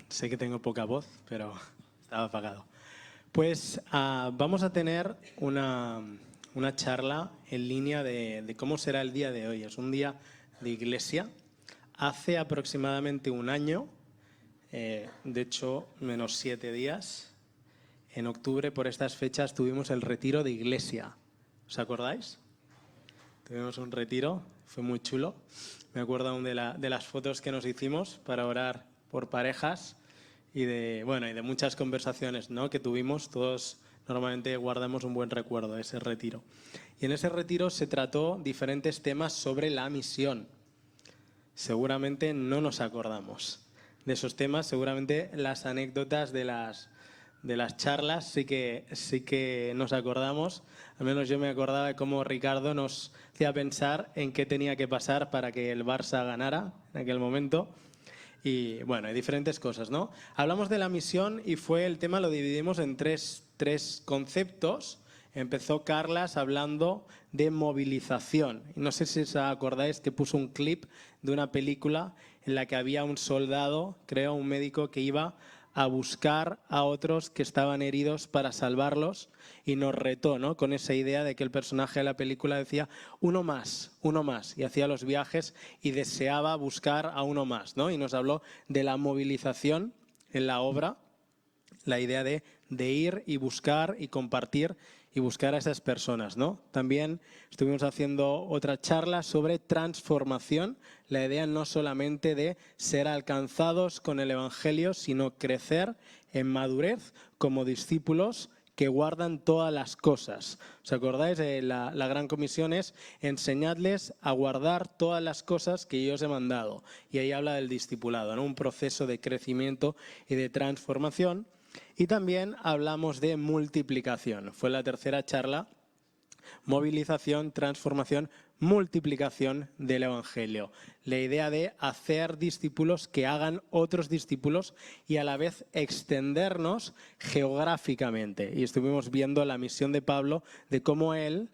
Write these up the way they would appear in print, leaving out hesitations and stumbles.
Sé que tengo poca voz, pero estaba apagado. Pues vamos a tener una charla en línea de cómo será el día de hoy. Es un día de iglesia. Hace aproximadamente un año, de hecho menos 7 días, en octubre por estas fechas tuvimos el retiro de iglesia. ¿Os acordáis? Tuvimos un retiro, fue muy chulo. Me acuerdo aún de las fotos que nos hicimos para orar por parejas y de muchas conversaciones, ¿no?, que tuvimos. Todos normalmente guardamos un buen recuerdo de ese retiro. Y en ese retiro se trató diferentes temas sobre la misión. Seguramente no nos acordamos de esos temas, seguramente las anécdotas de las charlas sí que nos acordamos. Al menos yo me acordaba de cómo Ricardo nos hacía pensar en qué tenía que pasar para que el Barça ganara en aquel momento. Y bueno, hay diferentes cosas, ¿no? Hablamos de la misión y el tema lo dividimos en tres conceptos. Empezó Carlas hablando de movilización. No sé si os acordáis que puso un clip de una película en la que había un soldado, creo, un médico que iba a buscar a otros que estaban heridos para salvarlos, y nos retó, ¿no?, con esa idea de que el personaje de la película decía uno más, y hacía los viajes y deseaba buscar a uno más, ¿no? Y nos habló de la movilización en la obra, la idea de ir y buscar y compartir y buscar a esas personas, ¿no? También estuvimos haciendo otra charla sobre transformación, la idea no solamente de ser alcanzados con el Evangelio, sino crecer en madurez como discípulos que guardan todas las cosas. ¿Os acordáis? La gran comisión es enseñadles a guardar todas las cosas que yo os he mandado. Y ahí habla del discipulado, ¿no?, un proceso de crecimiento y de transformación. Y también hablamos de multiplicación. Fue la tercera charla. Movilización, transformación, multiplicación del Evangelio. La idea de hacer discípulos que hagan otros discípulos y a la vez extendernos geográficamente. Y estuvimos viendo la misión de Pablo, de cómo él,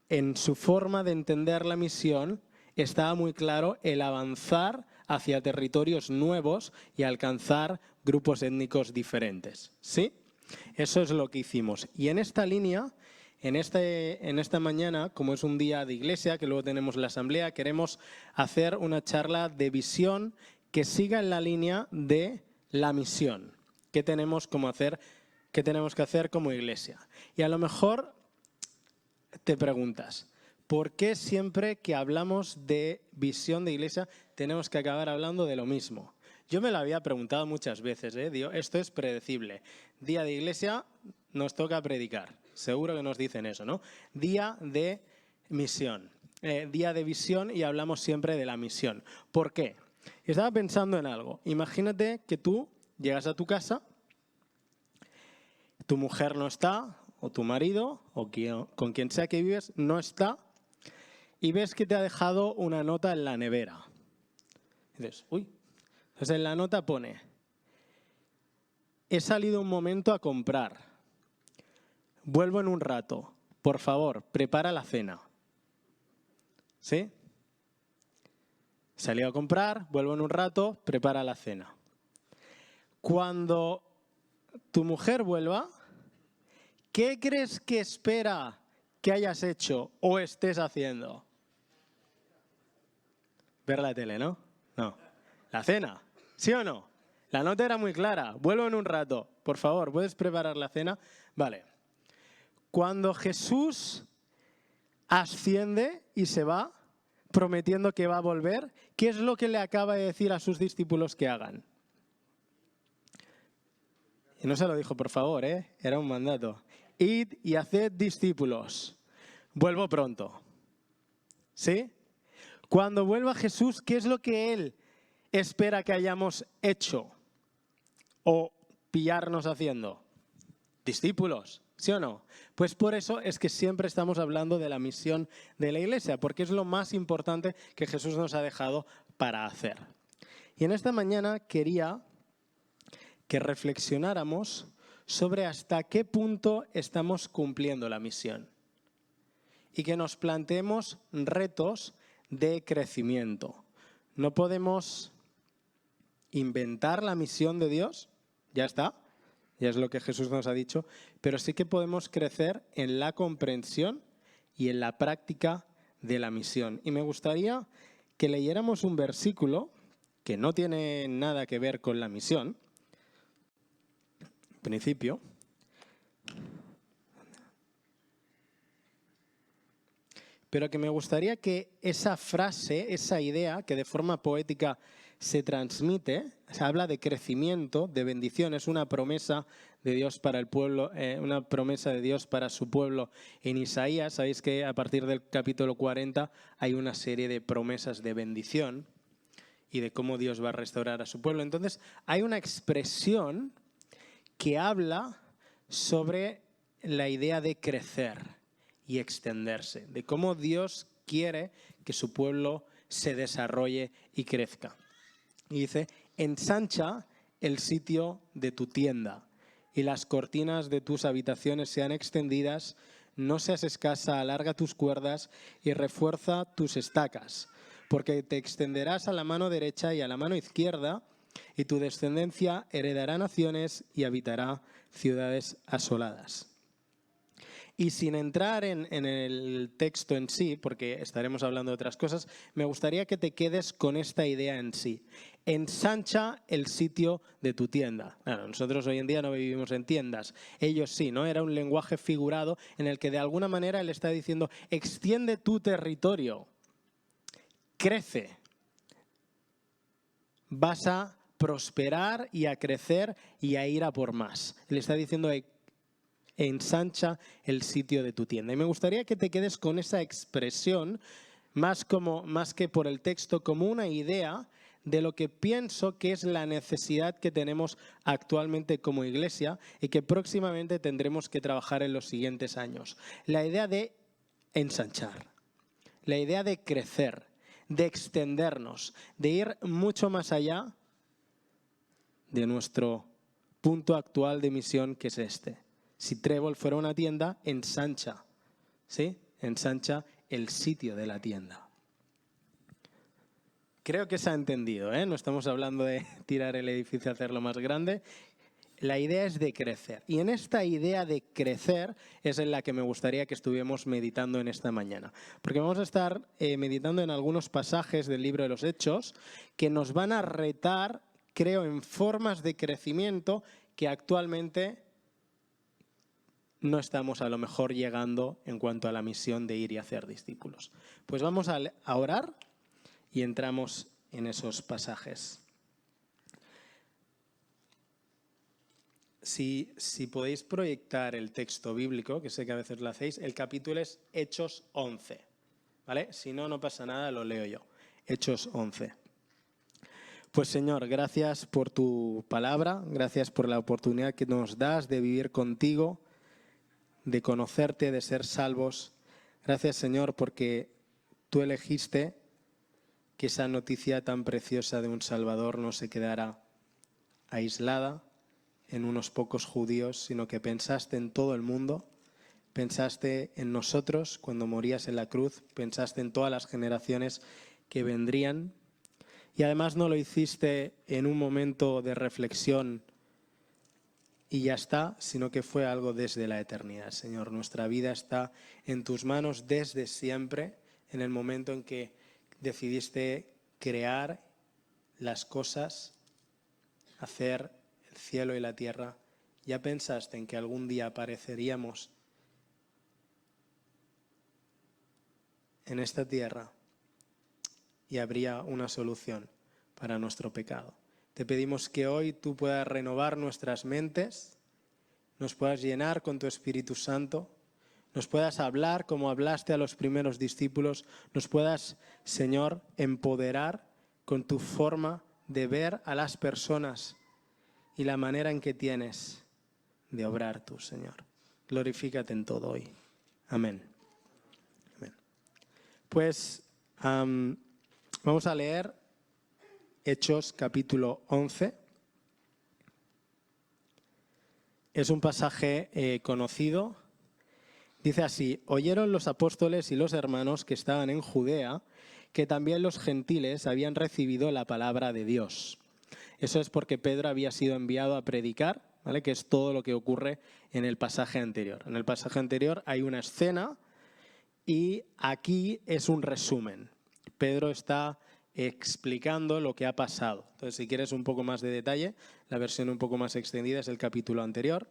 en su forma de entender la misión, estaba muy claro el avanzar hacia territorios nuevos y alcanzar grupos étnicos diferentes. ¿Sí? Eso es lo que hicimos. Y en esta línea, en esta mañana, como es un día de iglesia, que luego tenemos la asamblea, queremos hacer una charla de visión que siga en la línea de la misión. ¿Qué tenemos que hacer como iglesia? Y a lo mejor te preguntas, ¿por qué siempre que hablamos de visión de iglesia tenemos que acabar hablando de lo mismo? Yo me lo había preguntado muchas veces, digo, esto es predecible. Día de iglesia, nos toca predicar. Seguro que nos dicen eso, ¿no? Día de misión. Día de visión y hablamos siempre de la misión. ¿Por qué? Estaba pensando en algo. Imagínate que tú llegas a tu casa, tu mujer no está, o tu marido, o con quien sea que vives, no está, y ves que te ha dejado una nota en la nevera. Y dices, uy. Entonces en la nota pone, he salido un momento a comprar, vuelvo en un rato, por favor, prepara la cena. ¿Sí? Salí a comprar, vuelvo en un rato, prepara la cena. Cuando tu mujer vuelva, ¿qué crees que espera que hayas hecho o estés haciendo? Ver la tele, ¿no? No. La cena, ¿sí o no? La nota era muy clara. Vuelvo en un rato. Por favor, ¿puedes preparar la cena? Vale. Cuando Jesús asciende y se va, prometiendo que va a volver, ¿qué es lo que le acaba de decir a sus discípulos que hagan? Y no se lo dijo, por favor, era un mandato. Id y haced discípulos. Vuelvo pronto. ¿Sí? Cuando vuelva Jesús, ¿qué es lo que Él espera que hayamos hecho o pillarnos haciendo? Discípulos, ¿sí o no? Pues por eso es que siempre estamos hablando de la misión de la iglesia, porque es lo más importante que Jesús nos ha dejado para hacer. Y en esta mañana quería que reflexionáramos sobre hasta qué punto estamos cumpliendo la misión y que nos planteemos retos de crecimiento. No podemos inventar la misión de Dios, ya está, ya es lo que Jesús nos ha dicho, pero sí que podemos crecer en la comprensión y en la práctica de la misión. Y me gustaría que leyéramos un versículo que no tiene nada que ver con la misión, en principio, pero que me gustaría que esa frase, esa idea que de forma poética se transmite, se habla de crecimiento, de bendición, es una promesa de Dios para el pueblo, una promesa de Dios para su pueblo en Isaías. Sabéis que a partir del capítulo 40 hay una serie de promesas de bendición y de cómo Dios va a restaurar a su pueblo. Entonces hay una expresión que habla sobre la idea de crecer y extenderse, de cómo Dios quiere que su pueblo se desarrolle y crezca. Y dice, ensancha el sitio de tu tienda y las cortinas de tus habitaciones sean extendidas, no seas escasa, alarga tus cuerdas y refuerza tus estacas, porque te extenderás a la mano derecha y a la mano izquierda, y tu descendencia heredará naciones y habitará ciudades asoladas. Y sin entrar en el texto en sí, porque estaremos hablando de otras cosas, me gustaría que te quedes con esta idea en sí. Ensancha el sitio de tu tienda. Claro, nosotros hoy en día no vivimos en tiendas. Ellos sí, ¿no? Era un lenguaje figurado en el que de alguna manera él está diciendo, extiende tu territorio, crece, vas a prosperar y a crecer y a ir a por más. Él está diciendo, ensancha el sitio de tu tienda. Y me gustaría que te quedes con esa expresión, más que por el texto, como una idea de lo que pienso que es la necesidad que tenemos actualmente como iglesia y que próximamente tendremos que trabajar en los siguientes años. La idea de ensanchar, la idea de crecer, de extendernos, de ir mucho más allá de nuestro punto actual de misión, que es este. Si Trébol fuera una tienda, ensancha, ¿sí? Ensancha el sitio de la tienda. Creo que se ha entendido, ¿eh? No estamos hablando de tirar el edificio y hacerlo más grande. La idea es de crecer. Y en esta idea de crecer es en la que me gustaría que estuviéramos meditando en esta mañana. Porque vamos a estar meditando en algunos pasajes del libro de los Hechos que nos van a retar, creo, en formas de crecimiento que actualmente no estamos a lo mejor llegando en cuanto a la misión de ir y hacer discípulos. Pues vamos a orar y entramos en esos pasajes. Si podéis proyectar el texto bíblico, que sé que a veces lo hacéis, el capítulo es Hechos 11, ¿vale? Si no, no pasa nada, lo leo yo. Hechos 11. Pues Señor, gracias por tu palabra, gracias por la oportunidad que nos das de vivir contigo, de conocerte, de ser salvos. Gracias, Señor, porque tú elegiste que esa noticia tan preciosa de un Salvador no se quedara aislada en unos pocos judíos, sino que pensaste en todo el mundo, pensaste en nosotros cuando morías en la cruz, pensaste en todas las generaciones que vendrían, y además no lo hiciste en un momento de reflexión y ya está, sino que fue algo desde la eternidad. Señor, nuestra vida está en tus manos desde siempre, en el momento en que decidiste crear las cosas, hacer el cielo y la tierra. Ya pensaste en que algún día apareceríamos en esta tierra y habría una solución para nuestro pecado. Te pedimos que hoy tú puedas renovar nuestras mentes, nos puedas llenar con tu Espíritu Santo, nos puedas hablar como hablaste a los primeros discípulos, nos puedas, Señor, empoderar con tu forma de ver a las personas y la manera en que tienes de obrar tú, Señor. Glorifícate en todo hoy. Amén. Amén. Pues vamos a leer Hechos capítulo 11. Es un pasaje conocido. Dice así: oyeron los apóstoles y los hermanos que estaban en Judea que también los gentiles habían recibido la palabra de Dios. Eso es porque Pedro había sido enviado a predicar, ¿vale? Que es todo lo que ocurre en el pasaje anterior. En el pasaje anterior hay una escena y aquí es un resumen. Pedro está explicando lo que ha pasado. Entonces, si quieres un poco más de detalle, la versión un poco más extendida es el capítulo anterior.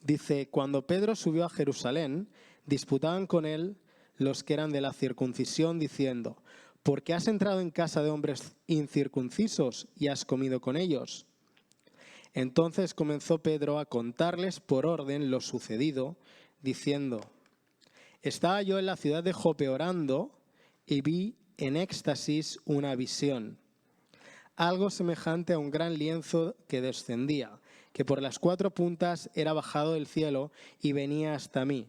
Dice, cuando Pedro subió a Jerusalén, disputaban con él los que eran de la circuncisión, diciendo, ¿por qué has entrado en casa de hombres incircuncisos y has comido con ellos? Entonces comenzó Pedro a contarles por orden lo sucedido, diciendo, estaba yo en la ciudad de Jope orando y vi en éxtasis una visión, algo semejante a un gran lienzo que descendía, que por las 4 puntas era bajado del cielo y venía hasta mí.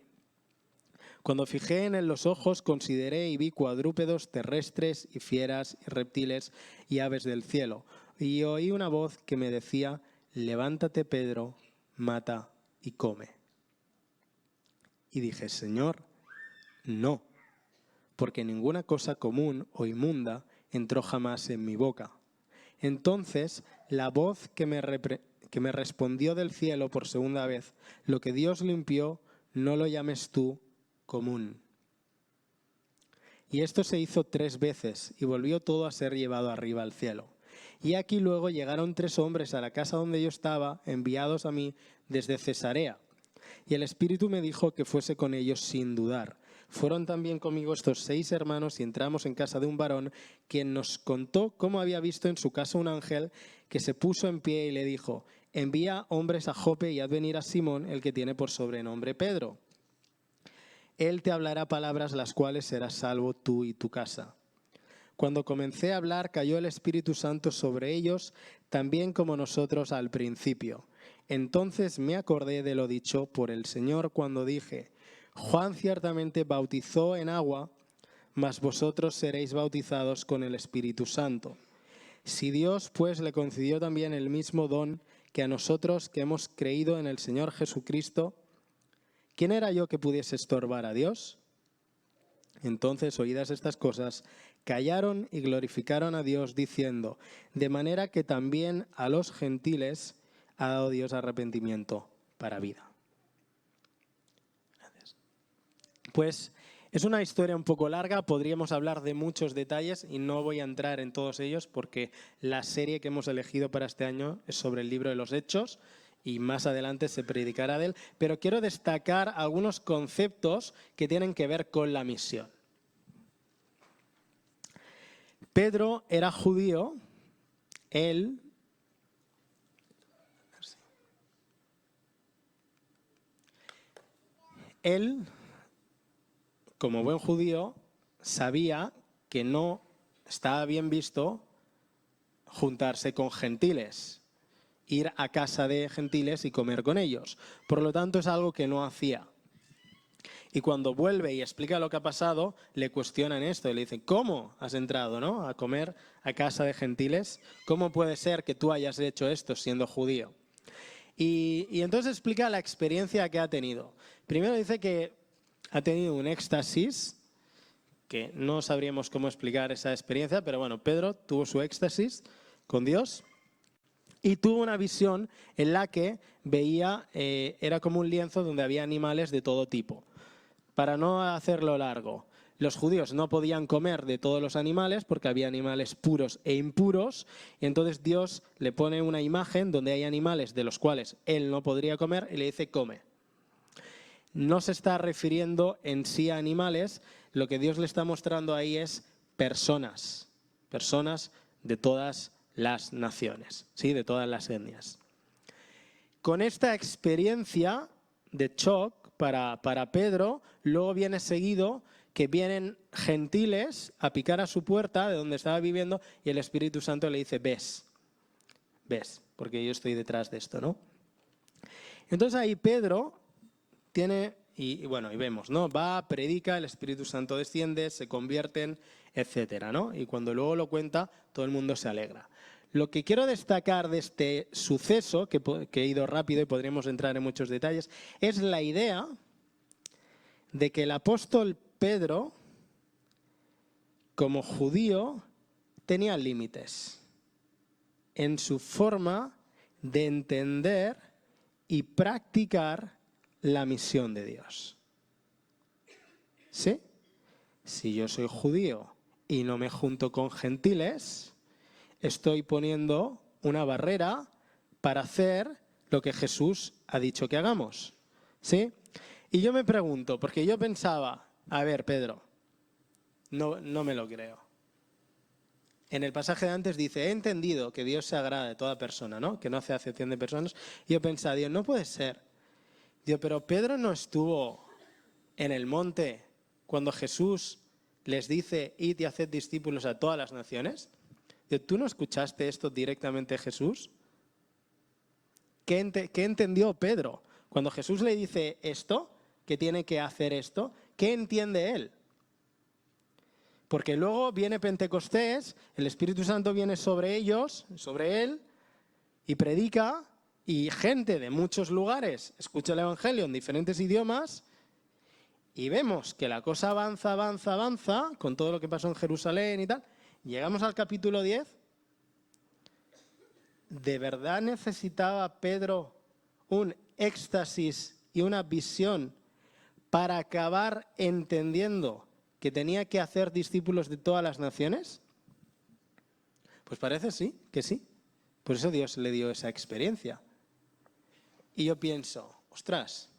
Cuando fijé en él los ojos, consideré y vi cuadrúpedos terrestres y fieras y reptiles y aves del cielo. Y oí una voz que me decía, levántate, Pedro, mata y come. Y dije, Señor, no, porque ninguna cosa común o inmunda entró jamás en mi boca. Entonces la voz que me respondió del cielo por segunda vez, lo que Dios limpió, no lo llames tú común. Y esto se hizo 3 veces y volvió todo a ser llevado arriba al cielo. Y aquí luego llegaron 3 hombres a la casa donde yo estaba, enviados a mí desde Cesarea. Y el Espíritu me dijo que fuese con ellos sin dudar. Fueron también conmigo estos 6 hermanos y entramos en casa de un varón, quien nos contó cómo había visto en su casa un ángel que se puso en pie y le dijo, envía hombres a Jope y haz venir a Simón, el que tiene por sobrenombre Pedro. Él te hablará palabras las cuales serás salvo tú y tu casa. Cuando comencé a hablar, cayó el Espíritu Santo sobre ellos, también como nosotros al principio. Entonces me acordé de lo dicho por el Señor cuando dije, Juan ciertamente bautizó en agua, mas vosotros seréis bautizados con el Espíritu Santo. Si Dios pues le concedió también el mismo don que a nosotros que hemos creído en el Señor Jesucristo, ¿quién era yo que pudiese estorbar a Dios? Entonces, oídas estas cosas, callaron y glorificaron a Dios diciendo, de manera que también a los gentiles ha dado Dios arrepentimiento para vida. Gracias. Pues es una historia un poco larga, podríamos hablar de muchos detalles y no voy a entrar en todos ellos porque la serie que hemos elegido para este año es sobre el libro de los Hechos y más adelante se predicará de él, pero quiero destacar algunos conceptos que tienen que ver con la misión. Pedro era judío, él como buen judío, sabía que no estaba bien visto juntarse con gentiles, ir a casa de gentiles y comer con ellos. Por lo tanto, es algo que no hacía. Y cuando vuelve y explica lo que ha pasado, le cuestionan esto y le dicen, ¿cómo has entrado, ¿no?, a comer a casa de gentiles? ¿Cómo puede ser que tú hayas hecho esto siendo judío? Y entonces explica la experiencia que ha tenido. Primero dice que ha tenido un éxtasis, que no sabríamos cómo explicar esa experiencia, pero bueno, Pedro tuvo su éxtasis con Dios y tuvo una visión en la que veía, era como un lienzo donde había animales de todo tipo. Para no hacerlo largo, los judíos no podían comer de todos los animales porque había animales puros e impuros, y entonces Dios le pone una imagen donde hay animales de los cuales él no podría comer y le dice come. No se está refiriendo en sí a animales, lo que Dios le está mostrando ahí es personas de todas las naciones, ¿sí?, de todas las etnias. Con esta experiencia de shock para Pedro, luego viene seguido que vienen gentiles a picar a su puerta de donde estaba viviendo y el Espíritu Santo le dice, ves, porque yo estoy detrás de esto, ¿no? Entonces ahí Pedro tiene, y vemos, ¿no?, va, predica, el Espíritu Santo desciende, se convierten, etcétera, ¿no? Y cuando luego lo cuenta, todo el mundo se alegra. Lo que quiero destacar de este suceso, que he ido rápido y podríamos entrar en muchos detalles, es la idea de que el apóstol Pedro, como judío, tenía límites. en su forma de entender y practicar la misión de Dios. ¿Sí? Si yo soy judío y no me junto con gentiles, estoy poniendo una barrera para hacer lo que Jesús ha dicho que hagamos. ¿Sí? Y yo me pregunto, porque yo pensaba, a ver, Pedro, no me lo creo. En el pasaje de antes dice, he entendido que Dios se agrada de toda persona, ¿no? Que no hace acepción de personas. Y yo pensaba, Dios, no puede ser. Dios, pero Pedro no estuvo en el monte cuando Jesús les dice, id y haced discípulos a todas las naciones. Dios, ¿tú no escuchaste esto directamente de Jesús? ¿Qué entendió Pedro? Cuando Jesús le dice esto, que tiene que hacer esto, ¿qué entiende él? Porque luego viene Pentecostés, el Espíritu Santo viene sobre ellos, sobre él, y predica, y gente de muchos lugares escucha el Evangelio en diferentes idiomas, y vemos que la cosa avanza, con todo lo que pasó en Jerusalén y tal. Llegamos al capítulo 10. ¿De verdad necesitaba Pedro un éxtasis y una visión para acabar entendiendo que tenía que hacer discípulos de todas las naciones? Pues parece que sí. Por eso Dios le dio esa experiencia. Y yo pienso, ostras,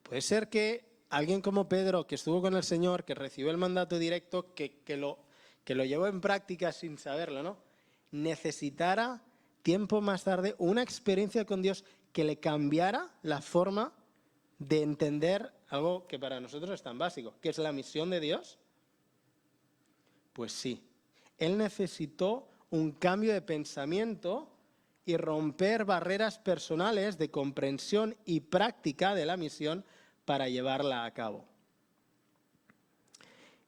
puede ser que alguien como Pedro, que estuvo con el Señor, que recibió el mandato directo, que lo llevó en práctica sin saberlo, ¿no? Necesitara tiempo más tarde una experiencia con Dios que le cambiara la forma de entender algo que para nosotros es tan básico, que es la misión de Dios. Pues sí, él necesitó un cambio de pensamiento y romper barreras personales de comprensión y práctica de la misión para llevarla a cabo.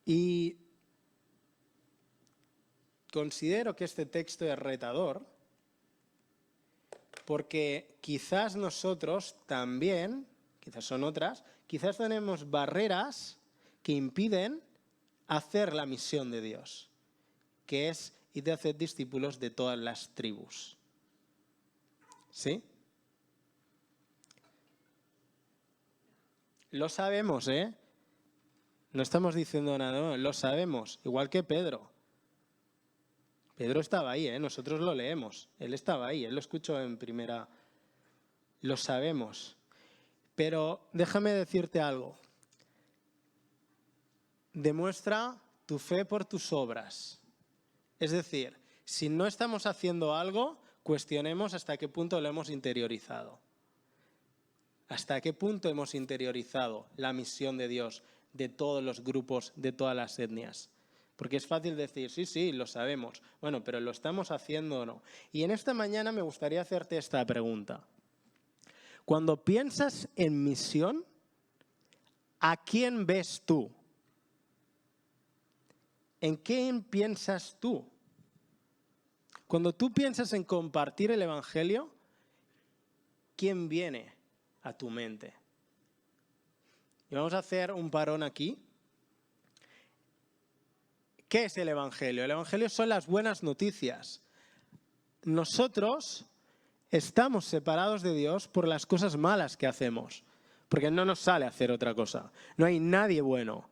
Y considero que este texto es retador porque quizás nosotros también, quizás son otras, quizás tenemos barreras que impiden hacer la misión de Dios, que es ir a hacer discípulos de todas las tribus. ¿Sí? Lo sabemos, ¿eh? No estamos diciendo nada, no, lo sabemos, igual que Pedro. Pedro estaba ahí, nosotros lo leemos. Él estaba ahí, él lo escuchó en primera. Lo sabemos. Pero déjame decirte algo. Demuestra tu fe por tus obras. Es decir, si no estamos haciendo algo, cuestionemos hasta qué punto lo hemos interiorizado. ¿Hasta qué punto hemos interiorizado la misión de Dios de todos los grupos, de todas las etnias? Porque es fácil decir, sí, lo sabemos. Bueno, pero ¿lo estamos haciendo o no? Y en esta mañana me gustaría hacerte esta pregunta. Cuando piensas en misión, ¿a quién ves tú? ¿En quién piensas tú? Cuando tú piensas en compartir el Evangelio, ¿quién viene a tu mente? Y vamos a hacer un parón aquí. ¿Qué es el Evangelio? El Evangelio son las buenas noticias. Nosotros estamos separados de Dios por las cosas malas que hacemos, porque no nos sale hacer otra cosa. No hay nadie bueno.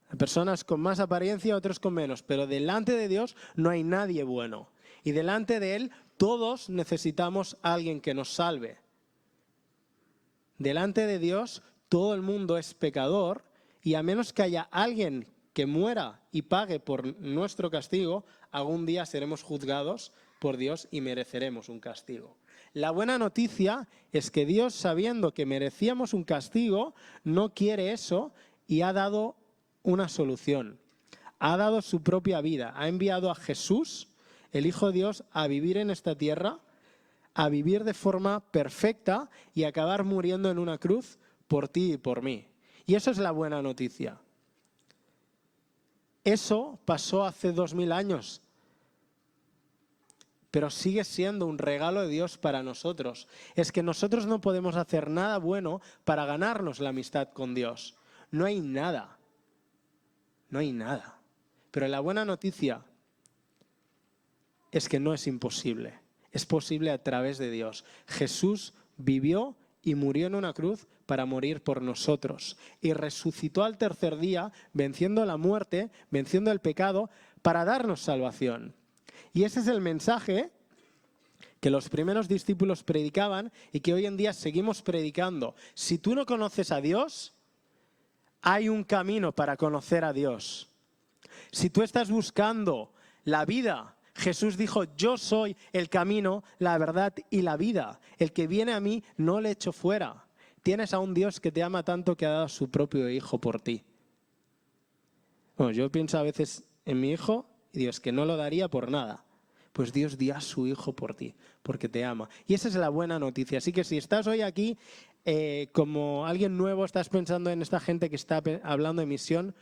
Hay personas con más apariencia, otros con menos, pero delante de Dios no hay nadie bueno. Y delante de Él todos necesitamos a alguien que nos salve. Delante de Dios todo el mundo es pecador y a menos que haya alguien que muera y pague por nuestro castigo, algún día seremos juzgados por Dios y mereceremos un castigo. La buena noticia es que Dios, sabiendo que merecíamos un castigo, no quiere eso y ha dado una solución. Ha dado su propia vida. Ha enviado a Jesús, el Hijo de Dios, a vivir en esta tierra, a vivir de forma perfecta y acabar muriendo en una cruz por ti y por mí. Y eso es la buena noticia. Eso pasó hace 2000 años, pero sigue siendo un regalo de Dios para nosotros. Es que nosotros no podemos hacer nada bueno para ganarnos la amistad con Dios. No hay nada. No hay nada. Pero la buena noticia es que no es imposible. Es posible a través de Dios. Jesús vivió y murió en una cruz para morir por nosotros. Y resucitó al tercer día, venciendo la muerte, venciendo el pecado, para darnos salvación. Y ese es el mensaje que los primeros discípulos predicaban y que hoy en día seguimos predicando. Si tú no conoces a Dios, hay un camino para conocer a Dios. Si tú estás buscando la vida, Jesús dijo, yo soy el camino, la verdad y la vida. El que viene a mí no le echo fuera. Tienes a un Dios que te ama tanto que ha dado a su propio hijo por ti. Bueno, yo pienso a veces en mi hijo y Dios que no lo daría por nada. Pues Dios dio a su hijo por ti, porque te ama. Y esa es la buena noticia. Así que si estás hoy aquí como alguien nuevo, estás pensando en esta gente que está hablando de misión,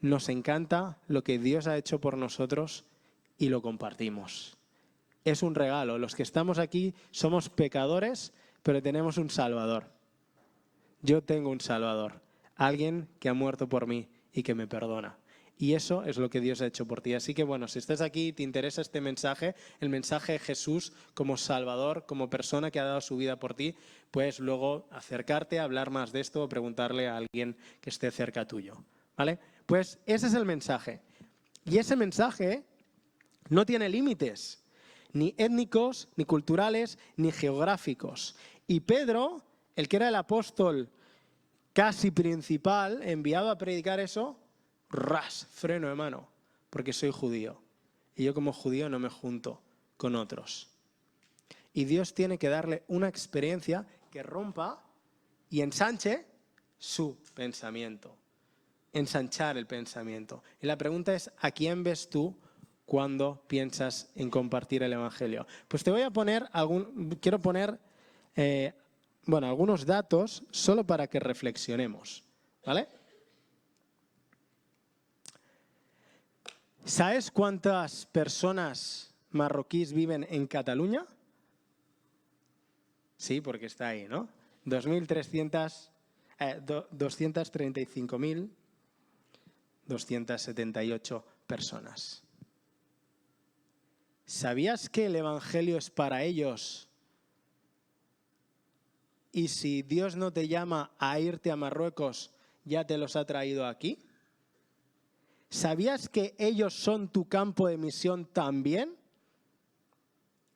nos encanta lo que Dios ha hecho por nosotros y lo compartimos. Es un regalo. Los que estamos aquí somos pecadores, pero tenemos un Salvador. Yo tengo un Salvador, alguien que ha muerto por mí y que me perdona. Y eso es lo que Dios ha hecho por ti. Así que bueno, si estás aquí y te interesa este mensaje, el mensaje de Jesús como Salvador, como persona que ha dado su vida por ti, puedes luego acercarte a hablar más de esto o preguntarle a alguien que esté cerca tuyo. ¿Vale? Pues ese es el mensaje. Y ese mensaje no tiene límites, ni étnicos, ni culturales, ni geográficos. Y Pedro, el que era el apóstol casi principal, enviado a predicar eso, freno de mano, porque soy judío. Y yo como judío no me junto con otros. Y Dios tiene que darle una experiencia que rompa y ensanche su pensamiento. Ensanchar el pensamiento. Y la pregunta es, ¿a quién ves tú cuando piensas en compartir el Evangelio? Pues te voy a poner, quiero poner algunos datos solo para que reflexionemos, ¿vale? ¿Sabes cuántas personas marroquíes viven en Cataluña? Sí, porque está ahí, ¿no? 235.278 personas. ¿Sabías que el Evangelio es para ellos? Y si Dios no te llama a irte a Marruecos, ya te los ha traído aquí. ¿Sabías que ellos son tu campo de misión también?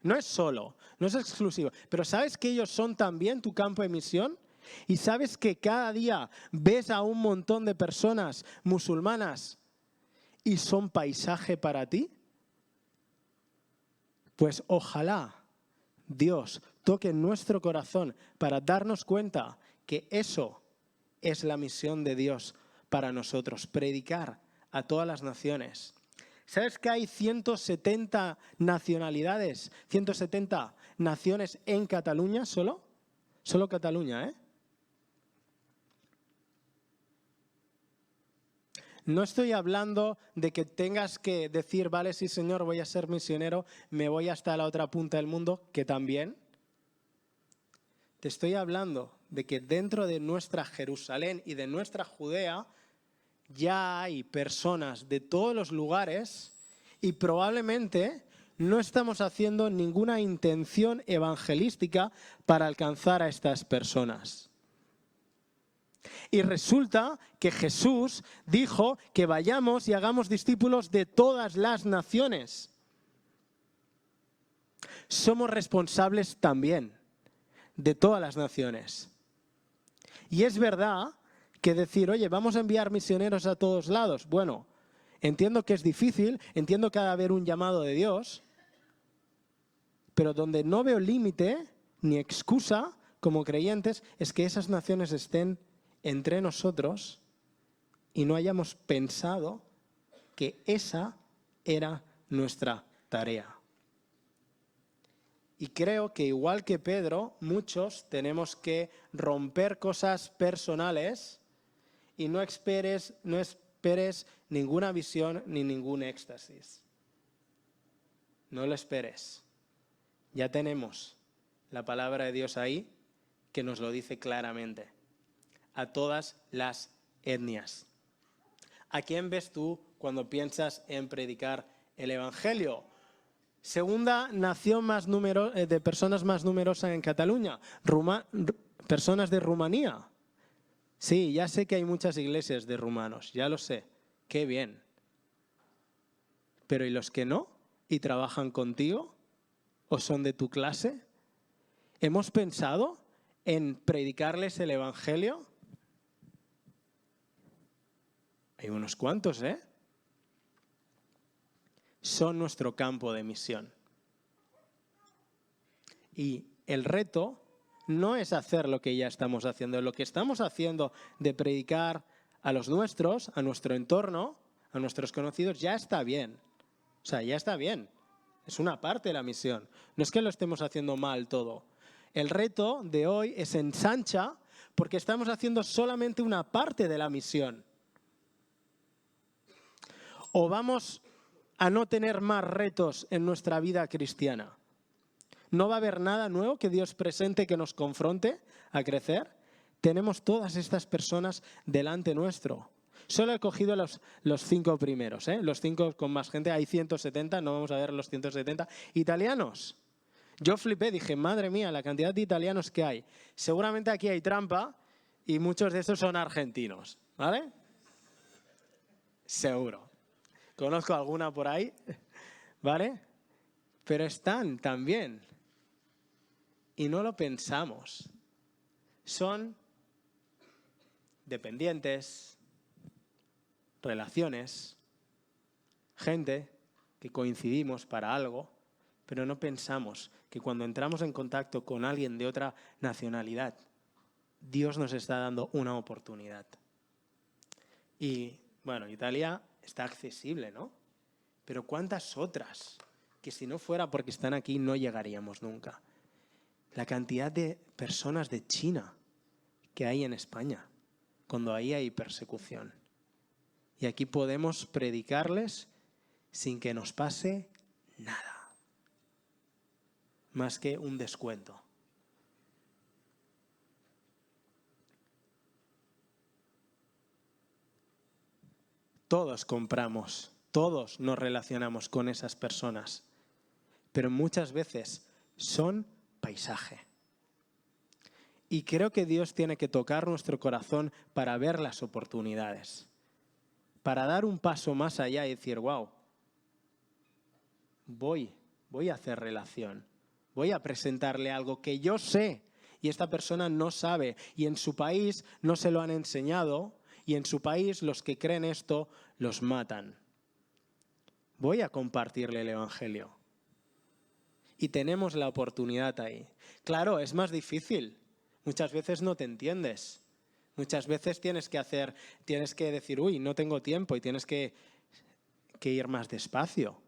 No es solo, no es exclusivo, pero ¿sabes que ellos son también tu campo de misión? ¿Y sabes que cada día ves a un montón de personas musulmanas y son paisaje para ti? Pues ojalá Dios toque en nuestro corazón para darnos cuenta que eso es la misión de Dios para nosotros, predicar a todas las naciones. ¿Sabes que hay 170 nacionalidades, 170 naciones en Cataluña solo? Solo Cataluña, ¿eh? No estoy hablando de que tengas que decir, vale, sí señor, voy a ser misionero, me voy hasta la otra punta del mundo, que también. Te estoy hablando de que dentro de nuestra Jerusalén y de nuestra Judea ya hay personas de todos los lugares y probablemente no estamos haciendo ninguna intención evangelística para alcanzar a estas personas. Y resulta que Jesús dijo que vayamos y hagamos discípulos de todas las naciones. Somos responsables también de todas las naciones. Y es verdad que decir, oye, vamos a enviar misioneros a todos lados. Bueno, entiendo que es difícil, entiendo que ha de haber un llamado de Dios, pero donde no veo límite ni excusa como creyentes es que esas naciones estén entre nosotros y no hayamos pensado que esa era nuestra tarea. Y creo que igual que Pedro, muchos tenemos que romper cosas personales y no esperes ninguna visión ni ningún éxtasis. No lo esperes. Ya tenemos la palabra de Dios ahí que nos lo dice claramente. A todas las etnias. ¿A quién ves tú cuando piensas en predicar el Evangelio. Segunda nación de personas más numerosa en Cataluña, personas de Rumanía. Sí, ya sé que hay muchas iglesias de rumanos, ya lo sé, qué bien. Pero ¿y los que no? ¿Y trabajan contigo? ¿O son de tu clase? ¿Hemos pensado en predicarles el Evangelio? Hay unos cuantos, ¿eh? Son nuestro campo de misión. Y el reto no es hacer lo que ya estamos haciendo. Lo que estamos haciendo de predicar a los nuestros, a nuestro entorno, a nuestros conocidos, ya está bien. O sea, ya está bien. Es una parte de la misión. No es que lo estemos haciendo mal todo. El reto de hoy es ensancha porque estamos haciendo solamente una parte de la misión. O vamos a no tener más retos en nuestra vida cristiana. ¿No va a haber nada nuevo que Dios presente que nos confronte a crecer? Tenemos todas estas personas delante nuestro. Solo he cogido los 5 primeros, los 5 con más gente. Hay 170, no vamos a ver los 170. Italianos. Yo flipé, dije, madre mía, la cantidad de italianos que hay. Seguramente aquí hay trampa y muchos de estos son argentinos, ¿vale? Seguro. Conozco alguna por ahí, ¿vale? Pero están también. Y no lo pensamos. Son dependientes, relaciones, gente que coincidimos para algo, pero no pensamos que cuando entramos en contacto con alguien de otra nacionalidad, Dios nos está dando una oportunidad. Y, bueno, Italia está accesible, ¿no? Pero ¿cuántas otras? Que si no fuera porque están aquí no llegaríamos nunca. La cantidad de personas de China que hay en España, cuando ahí hay persecución. Y aquí podemos predicarles sin que nos pase nada, más que un descuento. Todos compramos, todos nos relacionamos con esas personas, pero muchas veces son paisaje. Y creo que Dios tiene que tocar nuestro corazón para ver las oportunidades, para dar un paso más allá y decir, wow, voy a hacer relación, voy a presentarle algo que yo sé y esta persona no sabe y en su país no se lo han enseñado y en su país los que creen esto los matan. Voy a compartirle el Evangelio. Y tenemos la oportunidad ahí. Claro, es más difícil. Muchas veces no te entiendes. Muchas veces tienes que decir, uy, no tengo tiempo y tienes que ir más despacio.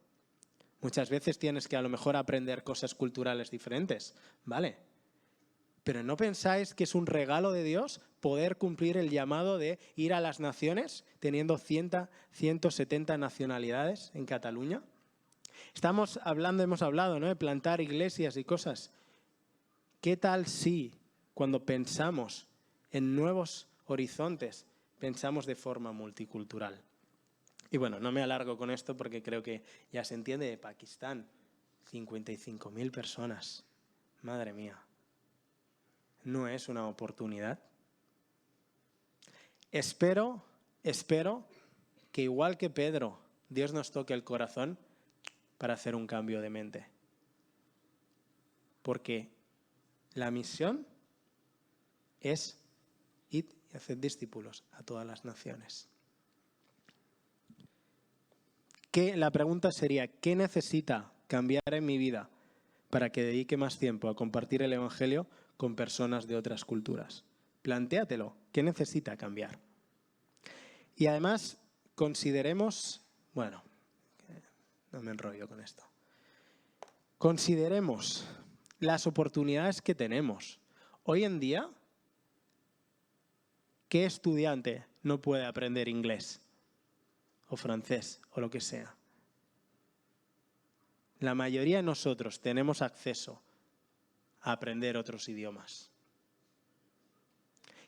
Muchas veces tienes que a lo mejor aprender cosas culturales diferentes, ¿vale? Pero ¿no pensáis que es un regalo de Dios poder cumplir el llamado de ir a las naciones teniendo 170 nacionalidades en Cataluña? Hemos hablado, ¿no?, de plantar iglesias y cosas. ¿Qué tal si cuando pensamos en nuevos horizontes pensamos de forma multicultural? Y bueno, no me alargo con esto porque creo que ya se entiende. De Pakistán, 55.000 personas. Madre mía. ¿No es una oportunidad? Espero que igual que Pedro, Dios nos toque el corazón para hacer un cambio de mente. Porque la misión es id y haced discípulos a todas las naciones. La pregunta sería, ¿qué necesita cambiar en mi vida para que dedique más tiempo a compartir el Evangelio con personas de otras culturas? Plantéatelo, ¿qué necesita cambiar? Y además consideremos, bueno, no me enrollo con esto. Consideremos las oportunidades que tenemos. Hoy en día, ¿qué estudiante no puede aprender inglés o francés o lo que sea? La mayoría de nosotros tenemos acceso a aprender otros idiomas.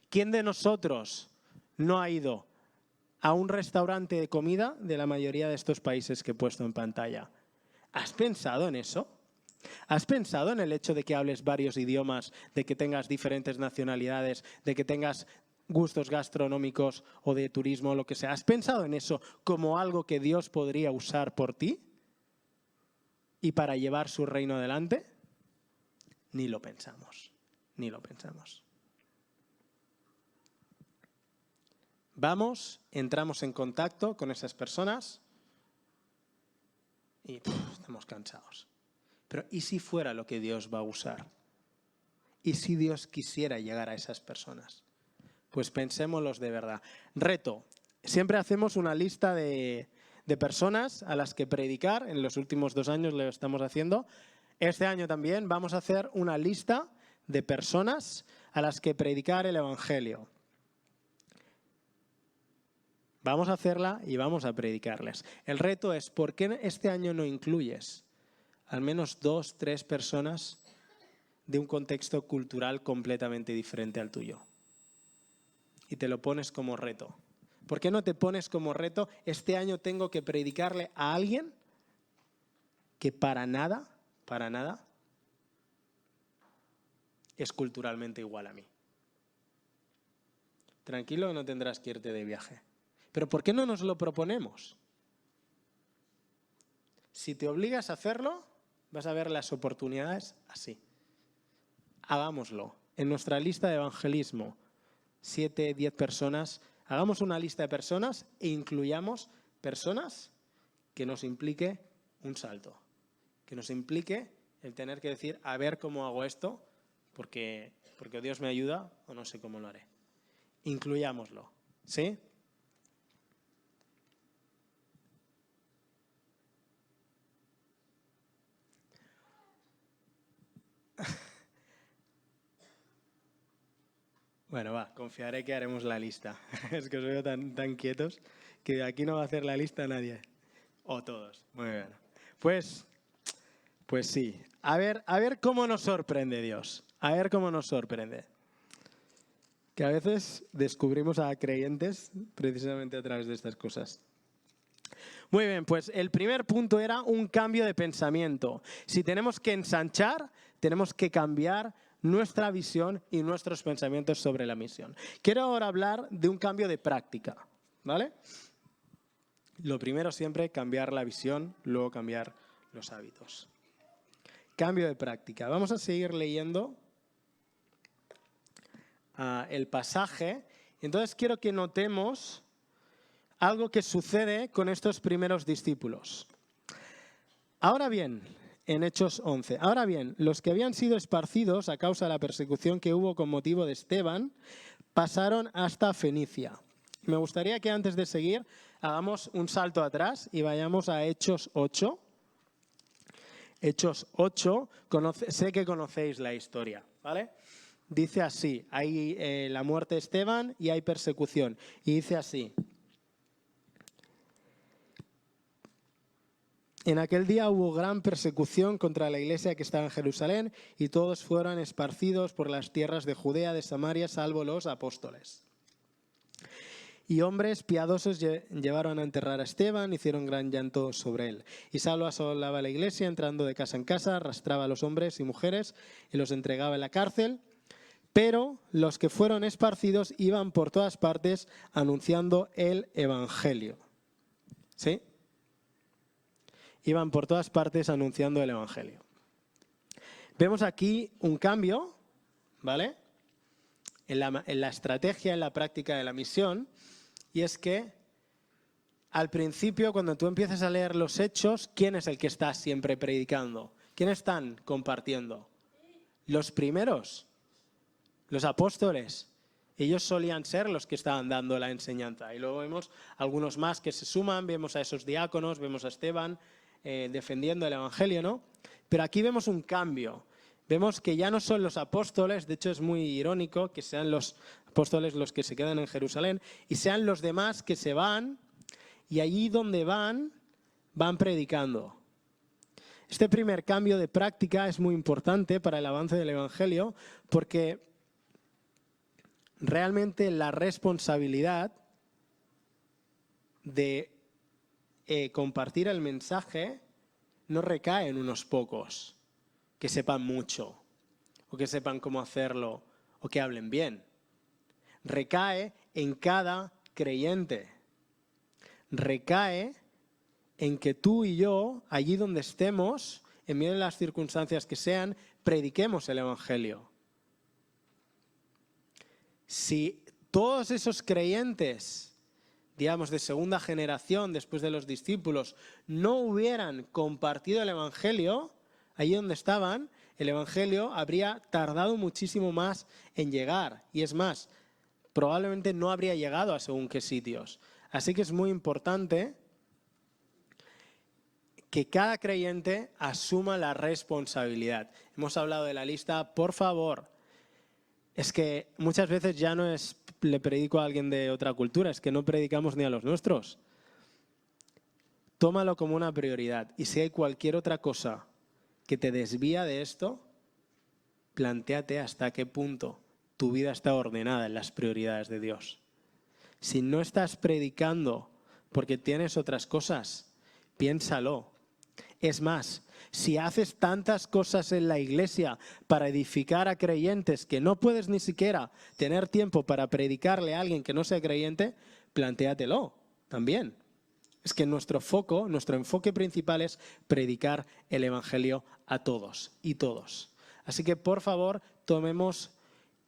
¿Quién de nosotros no ha ido a un restaurante de comida de la mayoría de estos países que he puesto en pantalla. ¿Has pensado en eso? ¿Has pensado en el hecho de que hables varios idiomas, de que tengas diferentes nacionalidades, de que tengas gustos gastronómicos o de turismo o lo que sea? ¿Has pensado en eso como algo que Dios podría usar por ti y para llevar su reino adelante? Ni lo pensamos, ni lo pensamos. Vamos, entramos en contacto con esas personas y estamos cansados. Pero ¿y si fuera lo que Dios va a usar? ¿Y si Dios quisiera llegar a esas personas? Pues pensémoslos de verdad. Reto. Siempre hacemos una lista de personas a las que predicar. En los últimos 2 años lo estamos haciendo. Este año también vamos a hacer una lista de personas a las que predicar el Evangelio. Vamos a hacerla y vamos a predicarles. El reto es, ¿por qué este año no incluyes al menos 2, 3 personas de un contexto cultural completamente diferente al tuyo? Y te lo pones como reto. ¿Por qué no te pones como reto, este año tengo que predicarle a alguien que para nada, es culturalmente igual a mí? Tranquilo, no tendrás que irte de viaje. Pero ¿por qué no nos lo proponemos? Si te obligas a hacerlo, vas a ver las oportunidades así. Hagámoslo. En nuestra lista de evangelismo, 7, 10 personas, hagamos una lista de personas e incluyamos personas que nos implique un salto. Que nos implique el tener que decir, a ver cómo hago esto, porque Dios me ayuda o no sé cómo lo haré. Incluyámoslo. ¿Sí? Bueno, va, confiaré que haremos la lista. Es que os veo tan quietos que de aquí no va a hacer la lista nadie. O todos. Muy bien. Pues sí. A ver cómo nos sorprende Dios. A ver cómo nos sorprende. Que a veces descubrimos a creyentes precisamente a través de estas cosas. Muy bien, pues el primer punto era un cambio de pensamiento. Si tenemos que ensanchar, tenemos que cambiar nuestra visión y nuestros pensamientos sobre la misión. Quiero ahora hablar de un cambio de práctica, ¿vale? Lo primero siempre, cambiar la visión, luego cambiar los hábitos. Cambio de práctica. Vamos a seguir leyendo el pasaje. Entonces quiero que notemos algo que sucede con estos primeros discípulos. Ahora bien, en Hechos 11, ahora bien, los que habían sido esparcidos a causa de la persecución que hubo con motivo de Esteban, pasaron hasta Fenicia. Me gustaría que antes de seguir hagamos un salto atrás y vayamos a Hechos 8. Hechos 8, sé que conocéis la historia, ¿vale? Dice así, hay la muerte de Esteban y hay persecución. Y dice así: en aquel día hubo gran persecución contra la iglesia que estaba en Jerusalén y todos fueron esparcidos por las tierras de Judea, de Samaria, salvo los apóstoles. Y hombres piadosos llevaron a enterrar a Esteban, hicieron gran llanto sobre él. Y Saulo asolaba la iglesia, entrando de casa en casa, arrastraba a los hombres y mujeres y los entregaba en la cárcel. Pero los que fueron esparcidos iban por todas partes anunciando el evangelio. ¿Sí? Iban por todas partes anunciando el evangelio. Vemos aquí un cambio, ¿vale? En la estrategia, en la práctica de la misión, y es que al principio, cuando tú empiezas a leer los hechos, ¿quién es el que está siempre predicando? ¿Quién están compartiendo? Los primeros, los apóstoles. Ellos solían ser los que estaban dando la enseñanza. Y luego vemos algunos más que se suman, vemos a esos diáconos, vemos a Esteban defendiendo el evangelio, ¿no? Pero aquí vemos un cambio. Vemos que ya no son los apóstoles, de hecho es muy irónico que sean los apóstoles los que se quedan en Jerusalén y sean los demás que se van, y allí donde van predicando. Este primer cambio de práctica es muy importante para el avance del evangelio porque realmente la responsabilidad de compartir el mensaje no recae en unos pocos que sepan mucho o que sepan cómo hacerlo o que hablen bien. Recae en cada creyente. Recae en que tú y yo, allí donde estemos, en medio de las circunstancias que sean, prediquemos el Evangelio. Si todos esos creyentes, digamos, de segunda generación, después de los discípulos, no hubieran compartido el Evangelio, allí donde estaban, el Evangelio habría tardado muchísimo más en llegar. Y es más, probablemente no habría llegado a según qué sitios. Así que es muy importante que cada creyente asuma la responsabilidad. Hemos hablado de la lista, por favor. Es que muchas veces ya no es le predico a alguien de otra cultura, es que no predicamos ni a los nuestros. Tómalo como una prioridad. Y si hay cualquier otra cosa que te desvía de esto, plantéate hasta qué punto tu vida está ordenada en las prioridades de Dios. Si no estás predicando porque tienes otras cosas, piénsalo. Es más, si haces tantas cosas en la iglesia para edificar a creyentes que no puedes ni siquiera tener tiempo para predicarle a alguien que no sea creyente, plantéatelo también. Es que nuestro enfoque principal es predicar el Evangelio a todos y todos. Así que, por favor, tomemos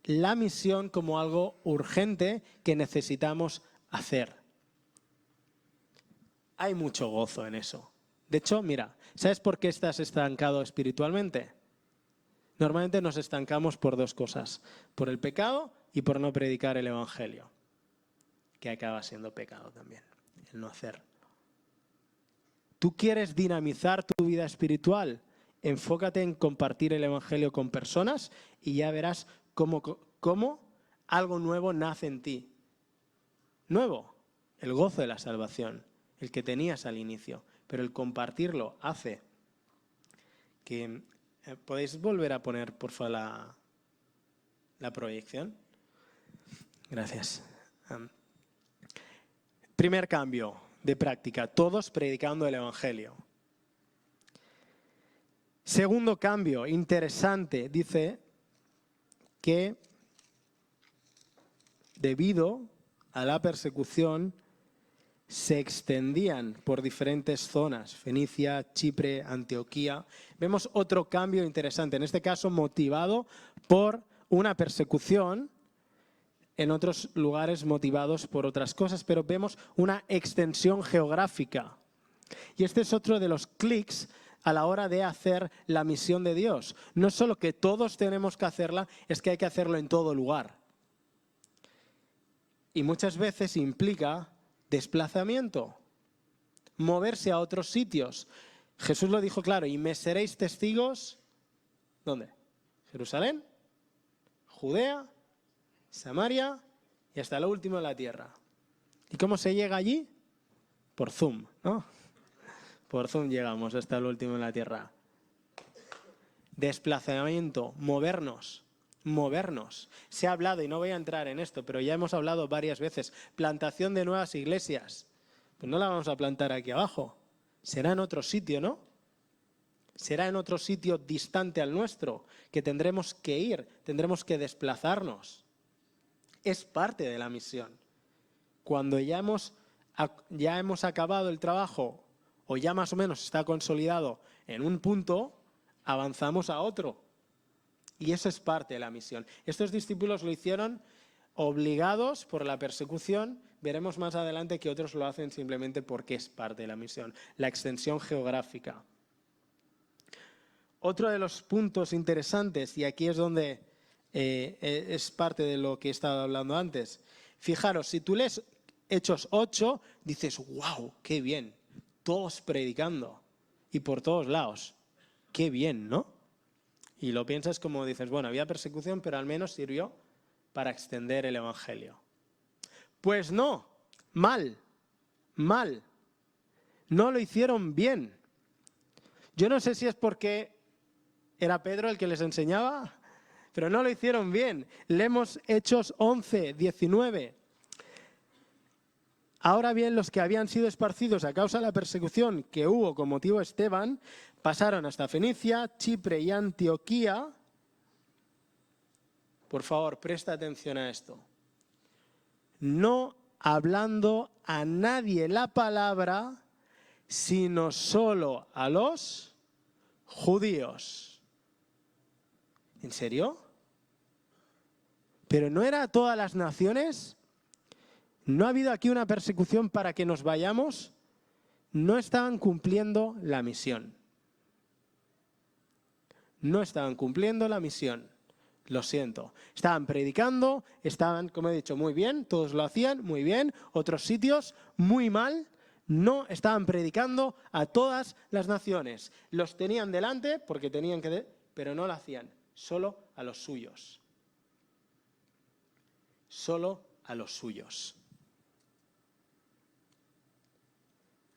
la misión como algo urgente que necesitamos hacer. Hay mucho gozo en eso. De hecho, mira, ¿sabes por qué estás estancado espiritualmente? Normalmente nos estancamos por dos cosas, por el pecado y por no predicar el Evangelio, que acaba siendo pecado también, el no hacerlo. ¿Tú quieres dinamizar tu vida espiritual? Enfócate en compartir el Evangelio con personas y ya verás cómo algo nuevo nace en ti. Nuevo, el gozo de la salvación, el que tenías al inicio. Pero el compartirlo hace que... ¿Podéis volver a poner, por favor, la proyección? Gracias. Primer cambio de práctica, todos predicando el Evangelio. Segundo cambio, interesante, dice que debido a la persecución se extendían por diferentes zonas, Fenicia, Chipre, Antioquía. Vemos otro cambio interesante, en este caso motivado por una persecución, en otros lugares motivados por otras cosas, pero vemos una extensión geográfica. Y este es otro de los clics a la hora de hacer la misión de Dios. No solo que todos tenemos que hacerla, es que hay que hacerlo en todo lugar. Y muchas veces implica desplazamiento, moverse a otros sitios. Jesús lo dijo claro, y me seréis testigos, ¿dónde? Jerusalén, Judea, Samaria y hasta lo último de la tierra. ¿Y cómo se llega allí? Por Zoom, ¿no? Por Zoom llegamos hasta lo último de la tierra. Desplazamiento, movernos. Se ha hablado, y no voy a entrar en esto, pero ya hemos hablado varias veces, plantación de nuevas iglesias. Pues no la vamos a plantar aquí abajo, será en otro sitio, ¿no? Será en otro sitio distante al nuestro, que tendremos que ir, tendremos que desplazarnos. Es parte de la misión. Cuando ya hemos acabado el trabajo, o ya más o menos está consolidado en un punto, avanzamos a otro. Y eso es parte de la misión. Estos discípulos lo hicieron obligados por la persecución. Veremos más adelante que otros lo hacen simplemente porque es parte de la misión. La extensión geográfica. Otro de los puntos interesantes, y aquí es donde es parte de lo que he estado hablando antes. Fijaros, si tú lees Hechos 8, dices, wow, qué bien. Todos predicando y por todos lados. Qué bien, ¿no? Y lo piensas como dices, bueno, había persecución, pero al menos sirvió para extender el Evangelio. Pues no, mal. No lo hicieron bien. Yo no sé si es porque era Pedro el que les enseñaba, pero no lo hicieron bien. Leemos Hechos 11, 19. Ahora bien, los que habían sido esparcidos a causa de la persecución que hubo con motivo de Esteban, pasaron hasta Fenicia, Chipre y Antioquía. Por favor, presta atención a esto. No hablando a nadie la palabra, sino solo a los judíos. ¿En serio? ¿Pero no era a todas las naciones? ¿No ha habido aquí una persecución para que nos vayamos? No estaban cumpliendo la misión. No estaban cumpliendo la misión. Lo siento. Estaban predicando, estaban, como he dicho, muy bien, todos lo hacían, muy bien. Otros sitios, muy mal. No estaban predicando a todas las naciones. Los tenían delante porque tenían que, pero no lo hacían. Solo a los suyos. Solo a los suyos.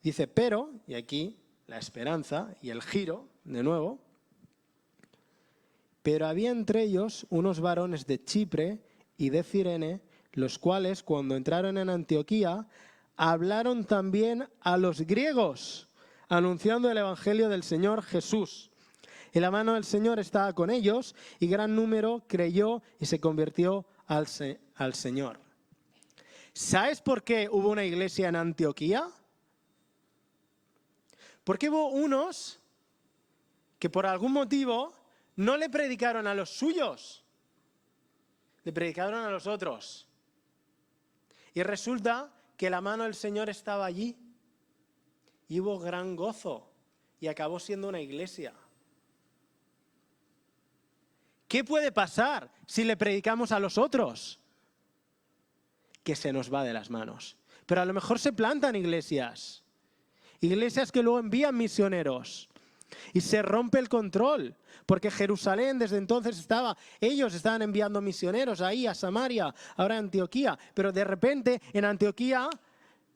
Dice, pero, y aquí la esperanza y el giro, de nuevo, pero había entre ellos unos varones de Chipre y de Cirene, los cuales, cuando entraron en Antioquía, hablaron también a los griegos, anunciando el evangelio del Señor Jesús. Y la mano del Señor estaba con ellos, y gran número creyó y se convirtió al Señor. ¿Sabes por qué hubo una iglesia en Antioquía? Porque hubo unos que por algún motivo no le predicaron a los suyos, le predicaron a los otros. Y resulta que la mano del Señor estaba allí y hubo gran gozo y acabó siendo una iglesia. ¿Qué puede pasar si le predicamos a los otros? Que se nos va de las manos. Pero a lo mejor se plantan iglesias. Iglesias que luego envían misioneros. Y se rompe el control. Porque Jerusalén desde entonces ellos estaban enviando misioneros ahí a Samaria, ahora a Antioquía. Pero de repente en Antioquía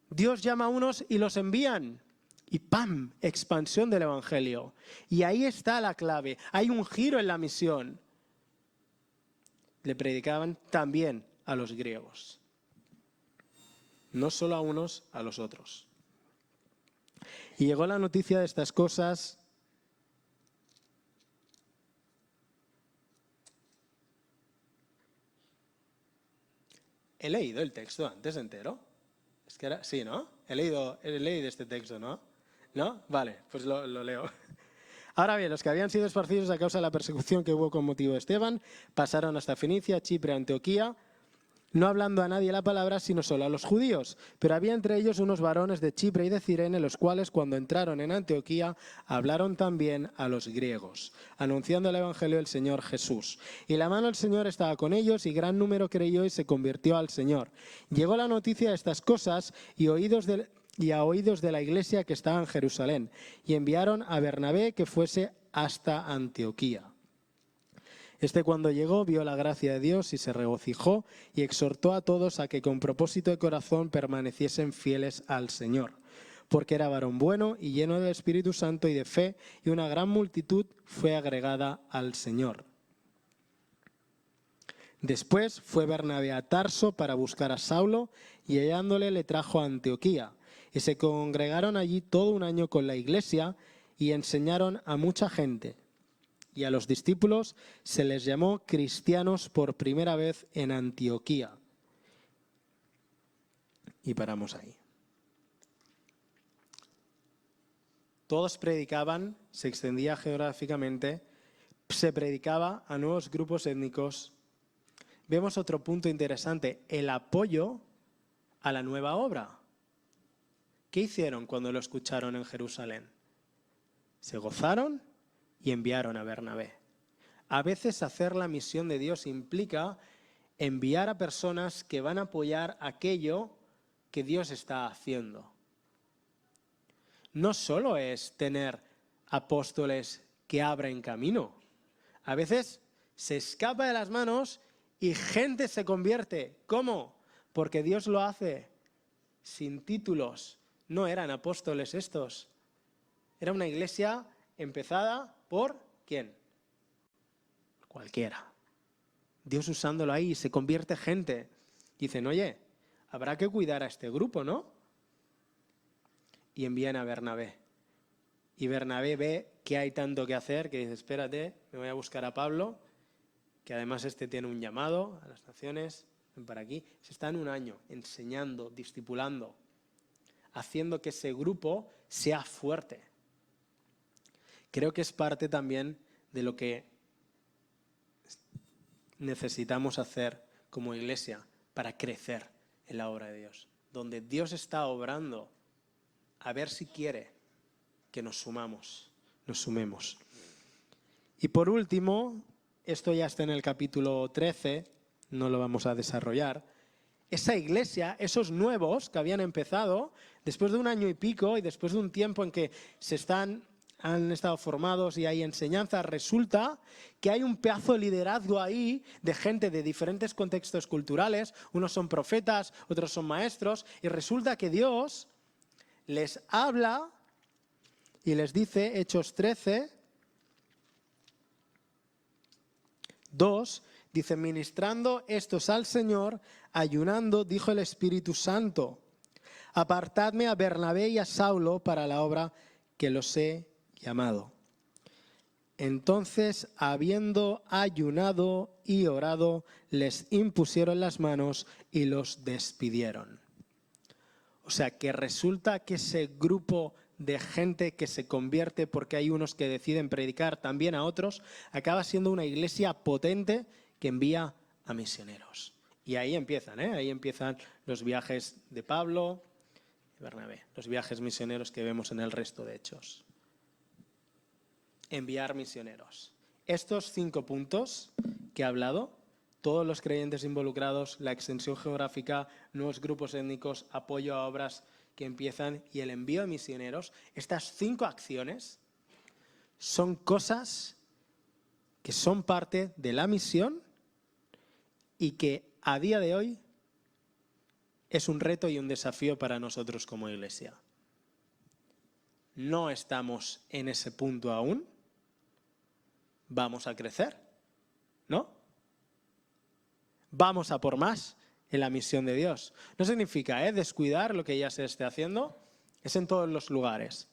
Dios llama a unos y los envían. Y ¡pam! Expansión del evangelio. Y ahí está la clave. Hay un giro en la misión. Le predicaban también a los griegos. No solo a unos, a los otros. Y llegó la noticia de estas cosas He leído el texto antes entero. Es que era, sí, ¿no? He leído este texto, ¿no? ¿No? Vale, pues lo leo. Ahora bien, los que habían sido esparcidos a causa de la persecución que hubo con motivo de Esteban, pasaron hasta Fenicia, Chipre, Antioquía, no hablando a nadie la palabra, sino solo a los judíos. Pero había entre ellos unos varones de Chipre y de Cirene, los cuales, cuando entraron en Antioquía, hablaron también a los griegos, anunciando el evangelio del Señor Jesús. Y la mano del Señor estaba con ellos, y gran número creyó y se convirtió al Señor. Llegó la noticia de estas cosas y a oídos de la iglesia que estaba en Jerusalén, y enviaron a Bernabé que fuese hasta Antioquía. Cuando llegó vio la gracia de Dios y se regocijó y exhortó a todos a que con propósito de corazón permaneciesen fieles al Señor, porque era varón bueno y lleno del Espíritu Santo y de fe, y una gran multitud fue agregada al Señor. Después fue Bernabé a Tarso para buscar a Saulo, y hallándole le trajo a Antioquía, y se congregaron allí todo un año con la iglesia y enseñaron a mucha gente. Y a los discípulos se les llamó cristianos por primera vez en Antioquía. Y paramos ahí. Todos predicaban, se extendía geográficamente, se predicaba a nuevos grupos étnicos. Vemos otro punto interesante, el apoyo a la nueva obra. ¿Qué hicieron cuando lo escucharon en Jerusalén? Se gozaron y enviaron a Bernabé. A veces hacer la misión de Dios implica enviar a personas que van a apoyar aquello que Dios está haciendo. No solo es tener apóstoles que abren camino. A veces se escapa de las manos y gente se convierte. ¿Cómo? Porque Dios lo hace sin títulos. No eran apóstoles estos. Era una iglesia empezada por ¿quién? Cualquiera. Dios usándolo ahí, se convierte gente. Dicen, oye, habrá que cuidar a este grupo, ¿no? y envían a Bernabé. Y Bernabé ve que hay tanto que hacer que dice, espérate, me voy a buscar a Pablo, que además tiene un llamado a las naciones, ven para aquí. Se están un año enseñando, discipulando, haciendo que ese grupo sea fuerte. Creo que es parte también de lo que necesitamos hacer como iglesia para crecer en la obra de Dios. Donde Dios está obrando, a ver si quiere que nos sumemos. Y por último, esto ya está en el capítulo 13, no lo vamos a desarrollar. Esa iglesia, esos nuevos que habían empezado, después de un año y pico y después de un tiempo en que han estado formados y hay enseñanza, resulta que hay un pedazo de liderazgo ahí de gente de diferentes contextos culturales. Unos son profetas, otros son maestros, y resulta que Dios les habla y les dice, Hechos 13, 2, dice, ministrando estos al Señor, ayunando, dijo el Espíritu Santo, apartadme a Bernabé y a Saulo para la obra que los he llamado. Entonces, habiendo ayunado y orado, les impusieron las manos y los despidieron. O sea, que resulta que ese grupo de gente que se convierte porque hay unos que deciden predicar también a otros, acaba siendo una iglesia potente que envía a misioneros. Y ahí empiezan los viajes de Pablo y Bernabé, los viajes misioneros que vemos en el resto de Hechos. Enviar misioneros. Estos 5 puntos que he hablado, todos los creyentes involucrados, la extensión geográfica, nuevos grupos étnicos, apoyo a obras que empiezan y el envío de misioneros, estas 5 acciones son cosas que son parte de la misión y que a día de hoy es un reto y un desafío para nosotros como iglesia. No estamos en ese punto aún. Vamos a crecer, ¿no? Vamos a por más en la misión de Dios. No significa descuidar lo que ya se esté haciendo, es en todos los lugares.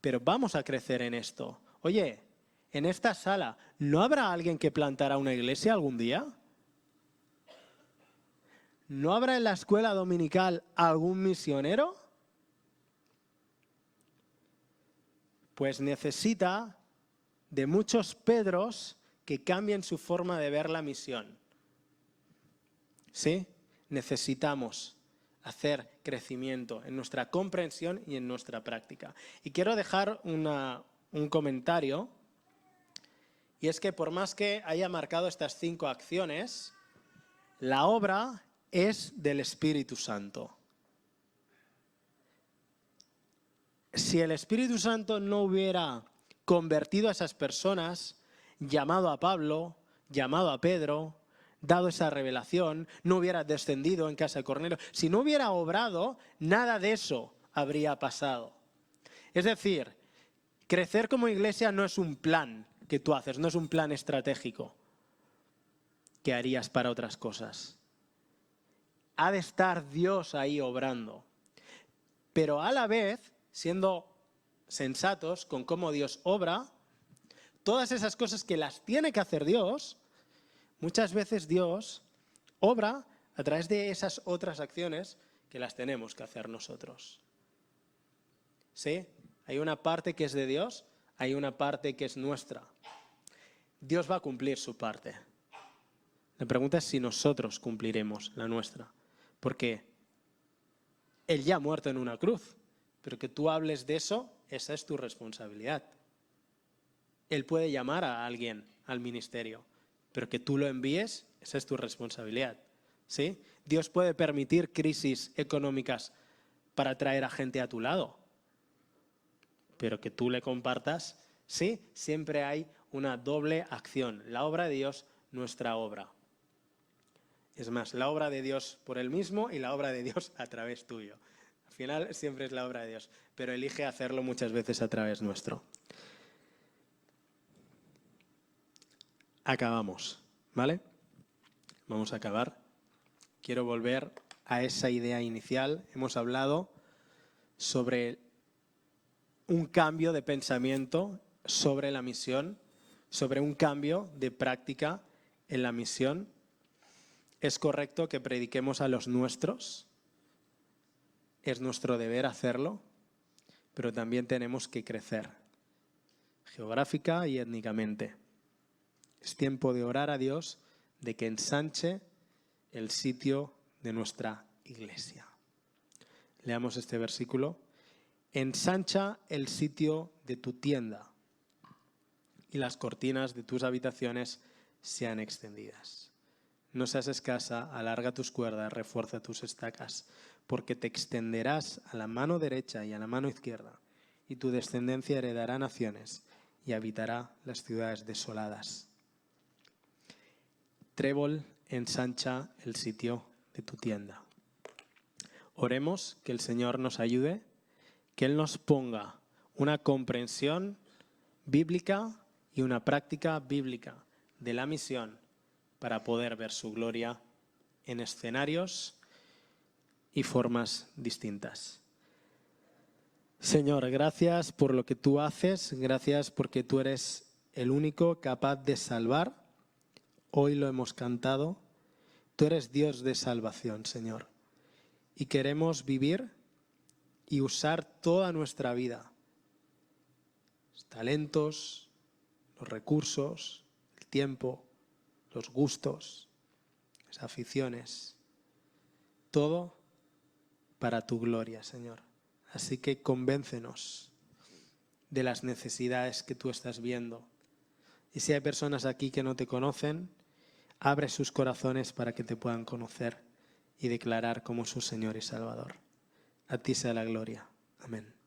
Pero vamos a crecer en esto. Oye, en esta sala, ¿no habrá alguien que plantará una iglesia algún día? ¿No habrá en la escuela dominical algún misionero? Pues necesita de muchos Pedros que cambien su forma de ver la misión. ¿Sí? Necesitamos hacer crecimiento en nuestra comprensión y en nuestra práctica. Y quiero dejar un comentario, y es que por más que haya marcado estas 5 acciones, la obra es del Espíritu Santo. Si el Espíritu Santo no hubiera convertido a esas personas, llamado a Pablo, llamado a Pedro, dado esa revelación, no hubiera descendido en casa de Cornelio, si no hubiera obrado, nada de eso habría pasado. Es decir, crecer como iglesia no es un plan que tú haces, no es un plan estratégico que harías para otras cosas. Ha de estar Dios ahí obrando. Pero a la vez, siendo sensatos con cómo Dios obra, todas esas cosas que las tiene que hacer Dios, muchas veces Dios obra a través de esas otras acciones que las tenemos que hacer nosotros. ¿Sí? Hay una parte que es de Dios, hay una parte que es nuestra. Dios va a cumplir su parte. La pregunta es si nosotros cumpliremos la nuestra. Porque Él ya ha muerto en una cruz, pero que tú hables de eso, esa es tu responsabilidad. Él puede llamar a alguien al ministerio, pero que tú lo envíes, esa es tu responsabilidad. ¿Sí? Dios puede permitir crisis económicas para traer a gente a tu lado, pero que tú le compartas, sí, siempre hay una doble acción. La obra de Dios, nuestra obra. Es más, la obra de Dios por Él mismo y la obra de Dios a través tuyo. Al final siempre es la obra de Dios, pero elige hacerlo muchas veces a través nuestro. Acabamos, ¿vale? Vamos a acabar. Quiero volver a esa idea inicial. Hemos hablado sobre un cambio de pensamiento sobre la misión, sobre un cambio de práctica en la misión. Es correcto que prediquemos a los nuestros, es nuestro deber hacerlo, pero también tenemos que crecer geográfica y étnicamente. Es tiempo de orar a Dios de que ensanche el sitio de nuestra iglesia. Leamos este versículo. Ensancha el sitio de tu tienda y las cortinas de tus habitaciones sean extendidas. No seas escasa, alarga tus cuerdas, refuerza tus estacas, porque te extenderás a la mano derecha y a la mano izquierda, y tu descendencia heredará naciones y habitará las ciudades desoladas. Trébol, ensancha el sitio de tu tienda. Oremos que el Señor nos ayude, que Él nos ponga una comprensión bíblica y una práctica bíblica de la misión para poder ver su gloria en escenarios y formas distintas. Señor, gracias por lo que tú haces, gracias porque tú eres el único capaz de salvar. Hoy lo hemos cantado. Tú eres Dios de salvación, Señor. Y queremos vivir y usar toda nuestra vida, los talentos, los recursos, el tiempo, los gustos, las aficiones, todo para tu gloria, Señor. Así que convéncenos de las necesidades que tú estás viendo. Y si hay personas aquí que no te conocen, abre sus corazones para que te puedan conocer y declarar como su Señor y Salvador. A ti sea la gloria. Amén.